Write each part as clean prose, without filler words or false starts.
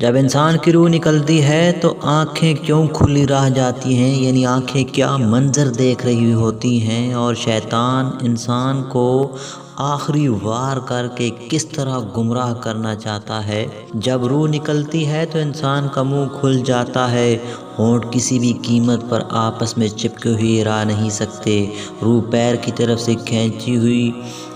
جب انسان کی روح نکلتی ہے تو آنکھیں کیوں کھلی رہ جاتی ہیں، یعنی آنکھیں کیا منظر دیکھ رہی ہوتی ہیں، اور شیطان انسان کو آخری وار کر کے کس طرح گمراہ کرنا چاہتا ہے۔ جب روح نکلتی ہے تو انسان کا منہ کھل جاتا ہے، ہونٹ کسی بھی قیمت پر آپس میں چپکے ہوئے رہ نہیں سکتے، روح پیر کی طرف سے کھینچی ہوئی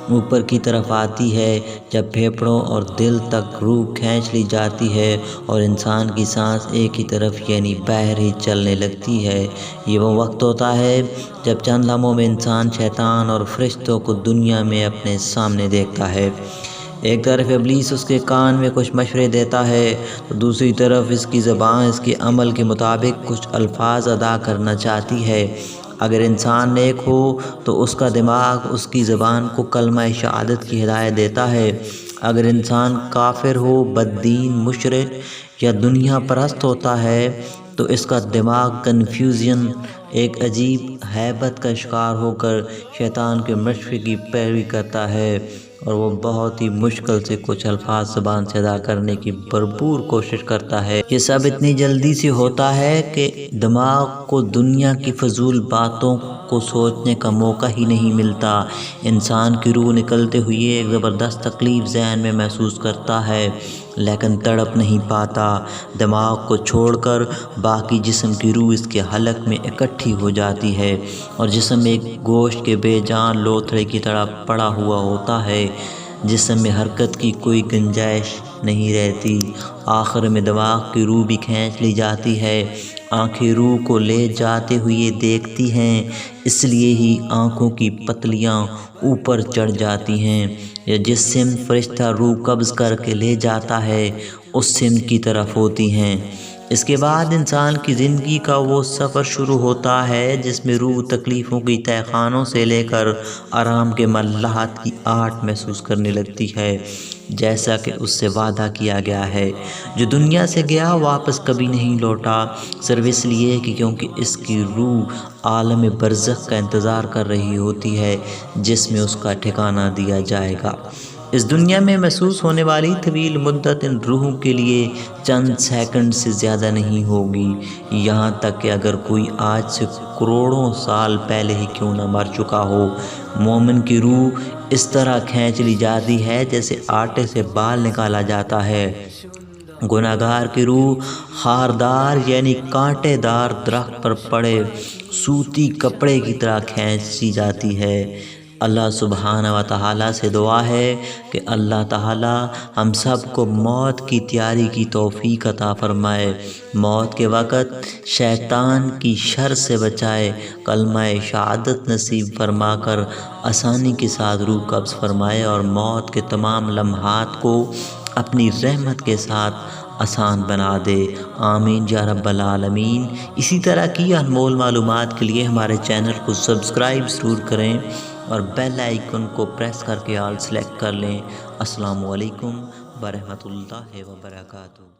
اوپر کی طرف آتی ہے، جب پھیپھڑوں اور دل تک روح کھینچ لی جاتی ہے اور انسان کی سانس ایک ہی طرف یعنی باہر ہی چلنے لگتی ہے۔ یہ وہ وقت ہوتا ہے جب چند لمحوں میں انسان شیطان اور فرشتوں کو دنیا میں اپنے سامنے دیکھتا ہے۔ ایک طرف ابلیس اس کے کان میں کچھ مشورے دیتا ہے تو دوسری طرف اس کی زبان اس کے عمل کے مطابق کچھ الفاظ ادا کرنا چاہتی ہے۔ اگر انسان نیک ہو تو اس کا دماغ اس کی زبان کو کلمہ شہادت کی ہدایت دیتا ہے، اگر انسان کافر ہو، بد دین، مشرک یا دنیا پرست ہوتا ہے تو اس کا دماغ کنفیوژن ایک عجیب ہیبت کا شکار ہو کر شیطان کے مشورے کی پیروی کرتا ہے، اور وہ بہت ہی مشکل سے کچھ الفاظ زبان سے ادا کرنے کی بھرپور کوشش کرتا ہے۔ یہ سب اتنی جلدی سے ہوتا ہے کہ دماغ کو دنیا کی فضول باتوں کو سوچنے کا موقع ہی نہیں ملتا۔ انسان کی روح نکلتے ہوئے ایک زبردست تکلیف ذہن میں محسوس کرتا ہے، لیکن تڑپ نہیں پاتا۔ دماغ کو چھوڑ کر باقی جسم کی روح اس کے حلق میں اکٹھی ہو جاتی ہے، اور جسم ایک گوشت کے بے جان لوتھڑے کی طرح پڑا ہوا ہوتا ہے، جسم میں حرکت کی کوئی گنجائش نہیں رہتی۔ آخر میں دماغ کی روح بھی کھینچ لی جاتی ہے، آنکھیں روح کو لے جاتے ہوئے دیکھتی ہیں، اس لیے ہی آنکھوں کی پتلیاں اوپر چڑھ جاتی ہیں، یا جس سمت فرشتہ روح قبض کر کے لے جاتا ہے اس سمت کی طرف ہوتی ہیں۔ اس کے بعد انسان کی زندگی کا وہ سفر شروع ہوتا ہے جس میں روح تکلیفوں کی تہہ خانوں سے لے کر آرام کے ملاحات کی آہٹ محسوس کرنے لگتی ہے، جیسا کہ اس سے وعدہ کیا گیا ہے۔ جو دنیا سے گیا واپس کبھی نہیں لوٹا، صرف اس لیے کہ کیونکہ اس کی روح عالم برزخ کا انتظار کر رہی ہوتی ہے جس میں اس کا ٹھکانہ دیا جائے گا۔ اس دنیا میں محسوس ہونے والی طویل مدت ان روحوں کے لیے چند سیکنڈ سے زیادہ نہیں ہوگی، یہاں تک کہ اگر کوئی آج سے کروڑوں سال پہلے ہی کیوں نہ مر چکا ہو، مومن کی روح اس طرح کھینچ لی جاتی ہے جیسے آٹے سے بال نکالا جاتا ہے۔ گنہگار کی روح خاردار یعنی کانٹے دار درخت پر پڑے سوتی کپڑے کی طرح کھینچی جاتی ہے۔ اللہ سبحانہ و تعالیٰ سے دعا ہے کہ اللہ تعالیٰ ہم سب کو موت کی تیاری کی توفیق عطا فرمائے، موت کے وقت شیطان کی شر سے بچائے، کلمہ شہادت نصیب فرما کر آسانی کے ساتھ روح قبض فرمائے، اور موت کے تمام لمحات کو اپنی رحمت کے ساتھ آسان بنا دے۔ آمین یا رب العالمین۔ اسی طرح کی انمول معلومات کے لیے ہمارے چینل کو سبسکرائب ضرور کریں اور بیل آئیکن کو پریس کر کے آل سلیکٹ کر لیں۔ السلام علیکم ورحمۃ اللہ وبرکاتہ۔